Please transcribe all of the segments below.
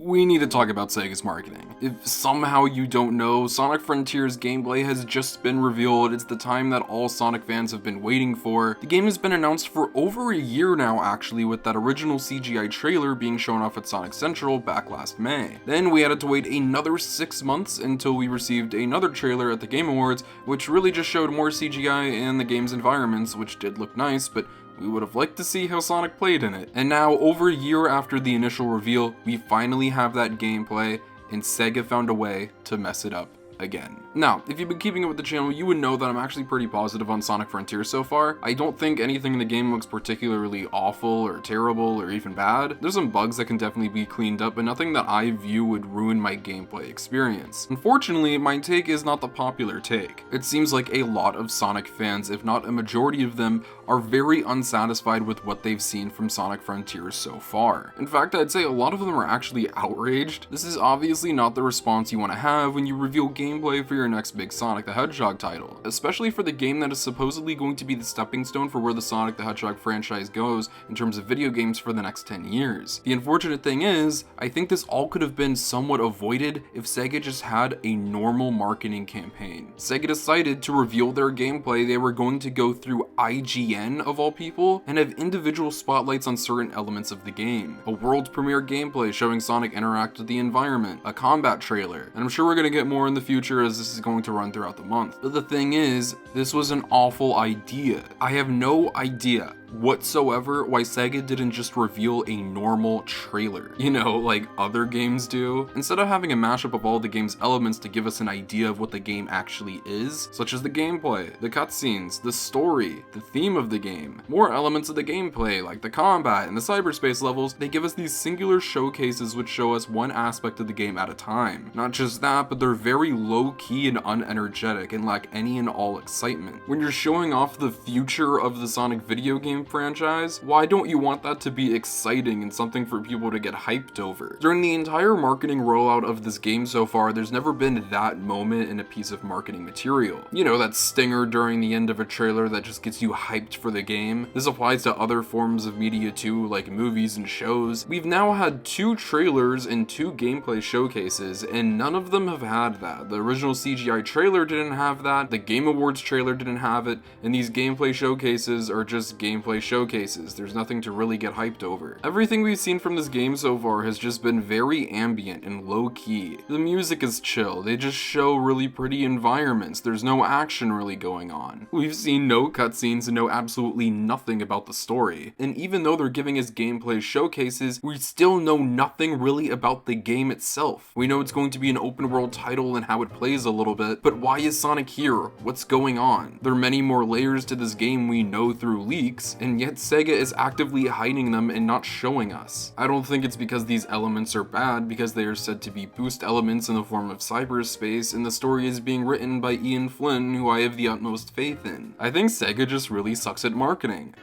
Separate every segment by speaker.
Speaker 1: We need to talk about Sega's marketing. If somehow you don't know, Sonic Frontiers gameplay has just been revealed. It's the time that all Sonic fans have been waiting for. The game has been announced for over a year now actually, with that original CGI trailer being shown off at Sonic Central back last May. Then we had to wait another 6 months until we received another trailer at the Game Awards, which really just showed more CGI in the game's environments, which did look nice, but we would have liked to see how Sonic played in it. And now, over a year after the initial reveal, we finally have that gameplay, and Sega found a way to mess it up again. Now, if you've been keeping up with the channel, you would know that I'm actually pretty positive on Sonic Frontiers so far. I don't think anything in the game looks particularly awful or terrible or even bad. There's some bugs that can definitely be cleaned up, but nothing that I view would ruin my gameplay experience. Unfortunately, my take is not the popular take. It seems like a lot of Sonic fans, if not a majority of them, are very unsatisfied with what they've seen from Sonic Frontiers so far. In fact, I'd say a lot of them are actually outraged. This is obviously not the response you want to have when you reveal gameplay for your next big Sonic the Hedgehog title, especially for the game that is supposedly going to be the stepping stone for where the Sonic the Hedgehog franchise goes in terms of video games for the next 10 years. The unfortunate thing is, I think this all could have been somewhat avoided if Sega just had a normal marketing campaign. Sega decided to reveal their gameplay. They were going to go through IGN of all people and have individual spotlights on certain elements of the game. A world premiere gameplay showing Sonic interact with the environment, a combat trailer, and I'm sure we're going to get more in the future as this is going to run throughout the month. But the thing is, this was an awful idea. I have no idea whatsoever why Sega didn't just reveal a normal trailer, you know, like other games do. Instead of having a mashup of all the game's elements to give us an idea of what the game actually is, such as the gameplay, the cutscenes, the story, the theme of the game, more elements of the gameplay like the combat and the cyberspace levels, they give us these singular showcases which show us one aspect of the game at a time. Not just that, but they're very low-key and unenergetic and lack any and all excitement. When you're showing off the future of the Sonic video game franchise, why don't you want that to be exciting and something for people to get hyped over? During the entire marketing rollout of this game so far, there's never been that moment in a piece of marketing material. You know, that stinger during the end of a trailer that just gets you hyped for the game. This applies to other forms of media too, like movies and shows. We've now had 2 trailers and 2 gameplay showcases, and none of them have had that. The original CGI trailer didn't have that, the Game Awards trailer didn't have it, and these gameplay showcases are just gameplay showcases. There's nothing to really get hyped over. Everything we've seen from this game so far has just been very ambient and low-key. The music is chill, they just show really pretty environments, there's no action really going on. We've seen no cutscenes and know absolutely nothing about the story. And even though they're giving us gameplay showcases, we still know nothing really about the game itself. We know it's going to be an open world title and how it plays a little bit, but why is Sonic here? What's going on? There are many more layers to this game we know through leaks, and yet Sega is actively hiding them and not showing us. I don't think it's because these elements are bad, because they are said to be boost elements in the form of cyberspace, and the story is being written by Ian Flynn, who I have the utmost faith in. I think Sega just really sucks at marketing.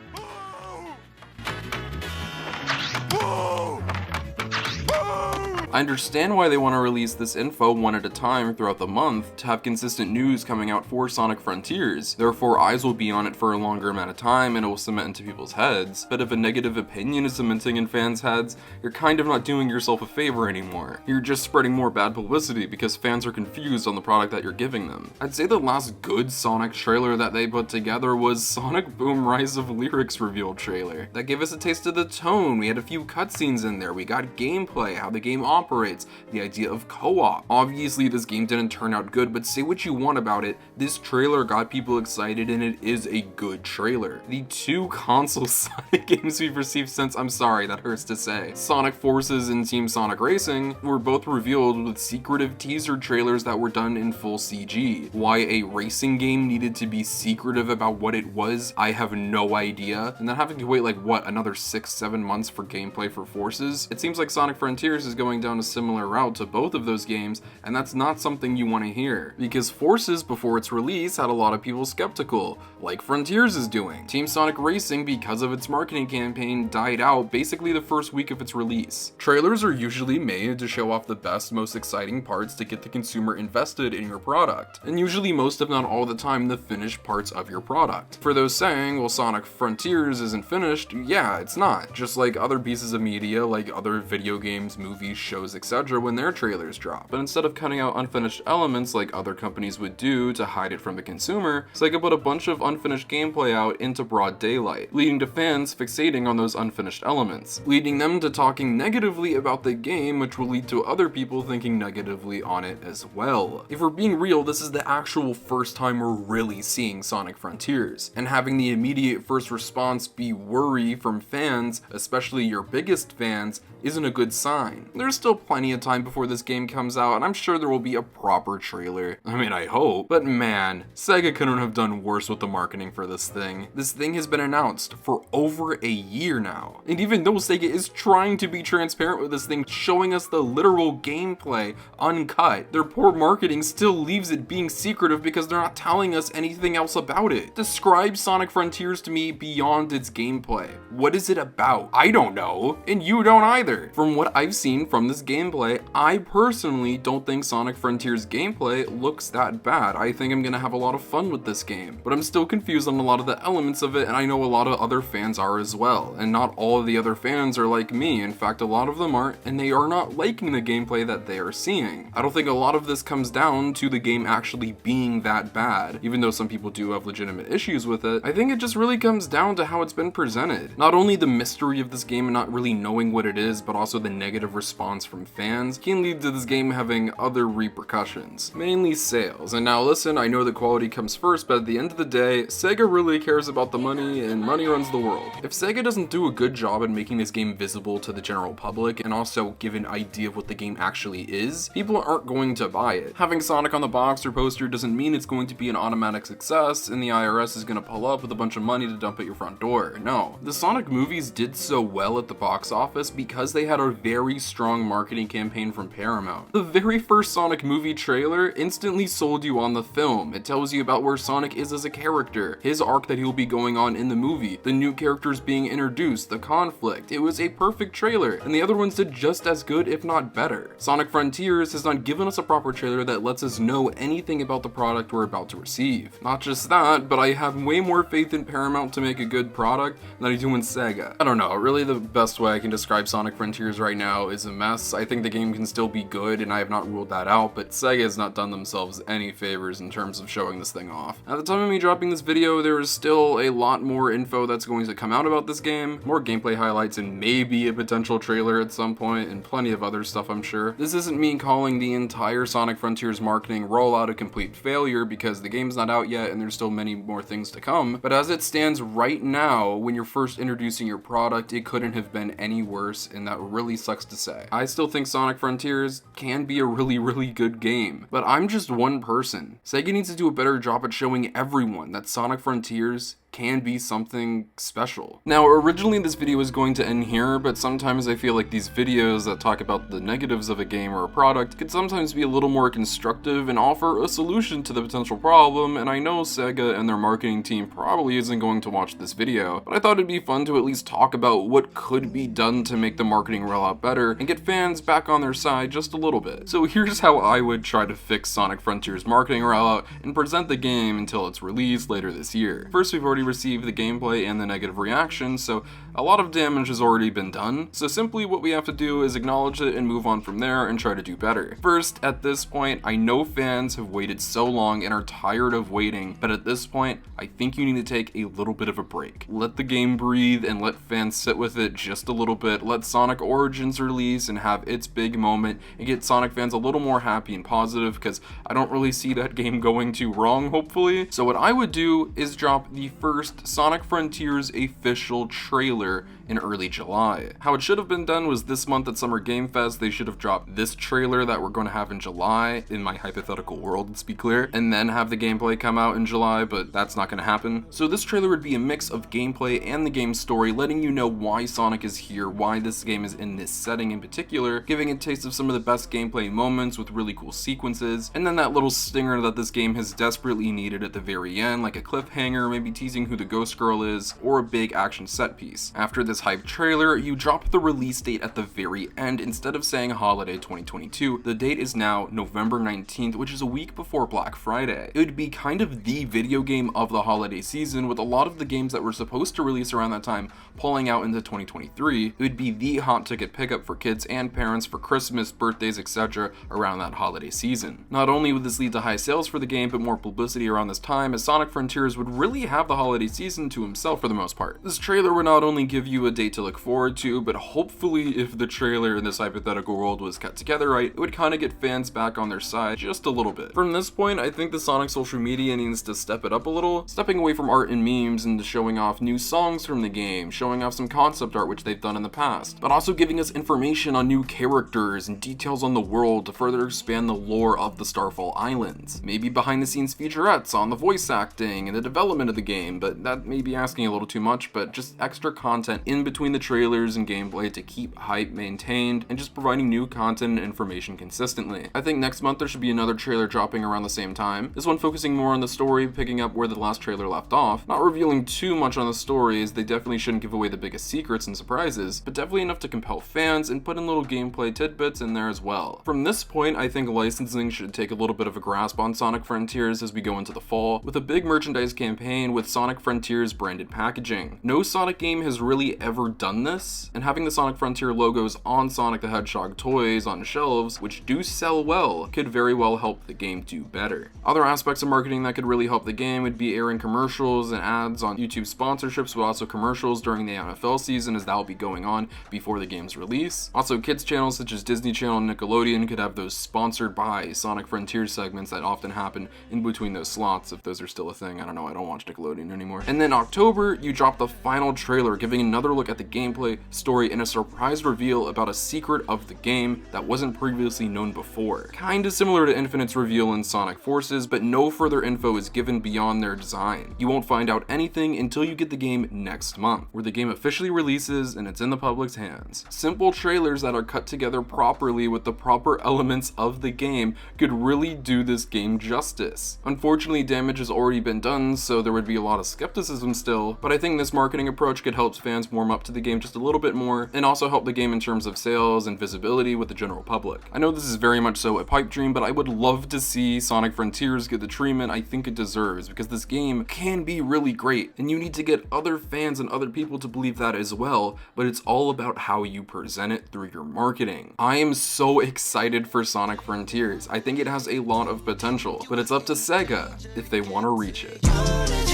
Speaker 1: I understand why they want to release this info one at a time throughout the month to have consistent news coming out for Sonic Frontiers. Therefore, eyes will be on it for a longer amount of time and it will cement into people's heads. But if a negative opinion is cementing in fans' heads, you're kind of not doing yourself a favor anymore. You're just spreading more bad publicity because fans are confused on the product that you're giving them. I'd say the last good Sonic trailer that they put together was Sonic Boom Rise of Lyrics reveal trailer. That gave us a taste of the tone, we had a few cutscenes in there, we got gameplay, how the game operates, the idea of co-op. Obviously this game didn't turn out good, but say what you want about it, this trailer got people excited and it is a good trailer. The 2 console Sonic games we've received since, I'm sorry, that hurts to say, Sonic Forces and Team Sonic Racing were both revealed with secretive teaser trailers that were done in full CG. Why a racing game needed to be secretive about what it was, I have no idea. And then having to wait like what, another 6-7 months for gameplay for Forces? It seems like Sonic Frontiers is going down a similar route to both of those games, and that's not something you want to hear. Because Forces, before its release, had a lot of people skeptical, like Frontiers is doing. Team Sonic Racing, because of its marketing campaign, died out basically the first week of its release. Trailers are usually made to show off the best, most exciting parts to get the consumer invested in your product, and usually most if not all the time the finished parts of your product. For those saying, well, Sonic Frontiers isn't finished, yeah, it's not. Just like other pieces of media, like other video games, movies, shows, videos, etc. when their trailers drop. But instead of cutting out unfinished elements like other companies would do to hide it from the consumer, Sega put a bunch of unfinished gameplay out into broad daylight, leading to fans fixating on those unfinished elements, leading them to talking negatively about the game, which will lead to other people thinking negatively on it as well. If we're being real, this is the actual first time we're really seeing Sonic Frontiers, and having the immediate first response be worry from fans, especially your biggest fans, isn't a good sign. There's still plenty of time before this game comes out, and I'm sure there will be a proper trailer. I mean, I hope. But man, Sega couldn't have done worse with the marketing for this thing. This thing has been announced for over a year now. And even though Sega is trying to be transparent with this thing, showing us the literal gameplay uncut, their poor marketing still leaves it being secretive because they're not telling us anything else about it. Describe Sonic Frontiers to me beyond its gameplay. What is it about? I don't know, and you don't either. From what I've seen from this gameplay, I personally don't think Sonic Frontiers gameplay looks that bad. I think I'm gonna have a lot of fun with this game, but I'm still confused on a lot of the elements of it, and I know a lot of other fans are as well, and not all of the other fans are like me. In fact, a lot of them aren't, and they are not liking the gameplay that they are seeing. I don't think a lot of this comes down to the game actually being that bad, even though some people do have legitimate issues with it. I think it just really comes down to how it's been presented. Not only the mystery of this game and not really knowing what it is, but also the negative response from fans can lead to this game having other repercussions, mainly sales. And now listen, I know that quality comes first, but at the end of the day, Sega really cares about the money, and money runs the world. If Sega doesn't do a good job at making this game visible to the general public and also give an idea of what the game actually is, people aren't going to buy it. Having Sonic on the box or poster doesn't mean it's going to be an automatic success and the IRS is going to pull up with a bunch of money to dump at your front door. No. The Sonic movies did so well at the box office because they had a very strong marketing campaign from Paramount. The very first Sonic movie trailer instantly sold you on the film. It tells you about where Sonic is as a character, his arc that he'll be going on in the movie, the new characters being introduced, the conflict. It was a perfect trailer, and the other ones did just as good, if not better. Sonic Frontiers has not given us a proper trailer that lets us know anything about the product we're about to receive. Not just that, but I have way more faith in Paramount to make a good product than I do in Sega. I don't know, really the best way I can describe Sonic Frontiers right now is a mess. I think the game can still be good, and I have not ruled that out, but Sega has not done themselves any favors in terms of showing this thing off. At the time of me dropping this video, there is still a lot more info that's going to come out about this game, more gameplay highlights, and maybe a potential trailer at some point, and plenty of other stuff, I'm sure. This isn't me calling the entire Sonic Frontiers marketing rollout a complete failure, because the game's not out yet and there's still many more things to come, but as it stands right now, when you're first introducing your product, it couldn't have been any worse, and that really sucks to say. I still think Sonic Frontiers can be a really good game, but I'm just one person. Sega needs to do a better job at showing everyone that Sonic Frontiers can be something special. Now, originally this video was going to end here, but sometimes I feel like these videos that talk about the negatives of a game or a product could sometimes be a little more constructive and offer a solution to the potential problem, and I know Sega and their marketing team probably isn't going to watch this video, but I thought it'd be fun to at least talk about what could be done to make the marketing rollout better and get fans back on their side just a little bit. So here's how I would try to fix Sonic Frontiers marketing rollout and present the game until it's released later this year. First, we've already received the gameplay and the negative reaction, so a lot of damage has already been done. So simply what we have to do is acknowledge it and move on from there and try to do better. First, at this point, I know fans have waited so long and are tired of waiting, but at this point, I think you need to take a little bit of a break. Let the game breathe and let fans sit with it just a little bit. Let Sonic Origins release and have its big moment and get Sonic fans a little more happy and positive, because I don't really see that game going too wrong, hopefully. So what I would do is drop the first Sonic Frontiers official trailer in early July. How it should have been done was this month at Summer Game Fest, they should have dropped this trailer that we're going to have in July, in my hypothetical world, let's be clear, and then have the gameplay come out in July, but that's not going to happen. So this trailer would be a mix of gameplay and the game's story, letting you know why Sonic is here, why this game is in this setting in particular, giving a taste of some of the best gameplay moments with really cool sequences, and then that little stinger that this game has desperately needed at the very end, like a cliffhanger, maybe teasing who the Ghost Girl is, or a big action set piece. After this this hype trailer, you drop the release date at the very end. Instead of saying holiday 2022, the date is now November 19th, which is a week before Black Friday. It would be kind of the video game of the holiday season, with a lot of the games that were supposed to release around that time pulling out into 2023. It would be the hot ticket pickup for kids and parents for Christmas, birthdays, etc. around that holiday season. Not only would this lead to high sales for the game, but more publicity around this time, as Sonic Frontiers would really have the holiday season to himself for the most part. This trailer would not only give you a date to look forward to, but hopefully if the trailer in this hypothetical world was cut together right, it would kind of get fans back on their side just a little bit. From this point, I think the Sonic social media needs to step it up a little, stepping away from art and memes into showing off new songs from the game, showing off some concept art which they've done in the past, but also giving us information on new characters and details on the world to further expand the lore of the Starfall Islands. Maybe behind the scenes featurettes on the voice acting and the development of the game, but that may be asking a little too much, but just extra content in between the trailers and gameplay to keep hype maintained and just providing new content and information consistently. I think next month there should be another trailer dropping around the same time, this one focusing more on the story, picking up where the last trailer left off, not revealing too much on the story as they definitely shouldn't give away the biggest secrets and surprises, but definitely enough to compel fans and put in little gameplay tidbits in there as well. From this point, I think licensing should take a little bit of a grasp on Sonic Frontiers as we go into the fall, with a big merchandise campaign with Sonic Frontiers branded packaging. No Sonic game has really ever done this, and having the Sonic Frontier logos on Sonic the Hedgehog toys on shelves, which do sell well, could very well help the game do better. Other aspects of marketing that could really help the game would be airing commercials and ads on YouTube sponsorships, but also commercials during the NFL season, as that will be going on before the game's release. Also, kids channels such as Disney Channel and Nickelodeon could have those sponsored by Sonic Frontier segments that often happen in between those slots, if those are still a thing. I don't know, I don't watch Nickelodeon anymore. And then October, you drop the final trailer, giving another look at the gameplay, story, and a surprise reveal about a secret of the game that wasn't previously known before. Kinda similar to Infinite's reveal in Sonic Forces, but no further info is given beyond their design. You won't find out anything until you get the game next month, where the game officially releases and it's in the public's hands. Simple trailers that are cut together properly with the proper elements of the game could really do this game justice. Unfortunately, damage has already been done, so there would be a lot of skepticism still, but I think this marketing approach could help fans warm up to the game just a little bit more, and also help the game in terms of sales and visibility with the general public. I know this is very much so a pipe dream, but I would love to see Sonic Frontiers get the treatment I think it deserves, because this game can be really great, and you need to get other fans and other people to believe that as well, but it's all about how you present it through your marketing. I am so excited for Sonic Frontiers. I think it has a lot of potential, but it's up to Sega if they want to reach it.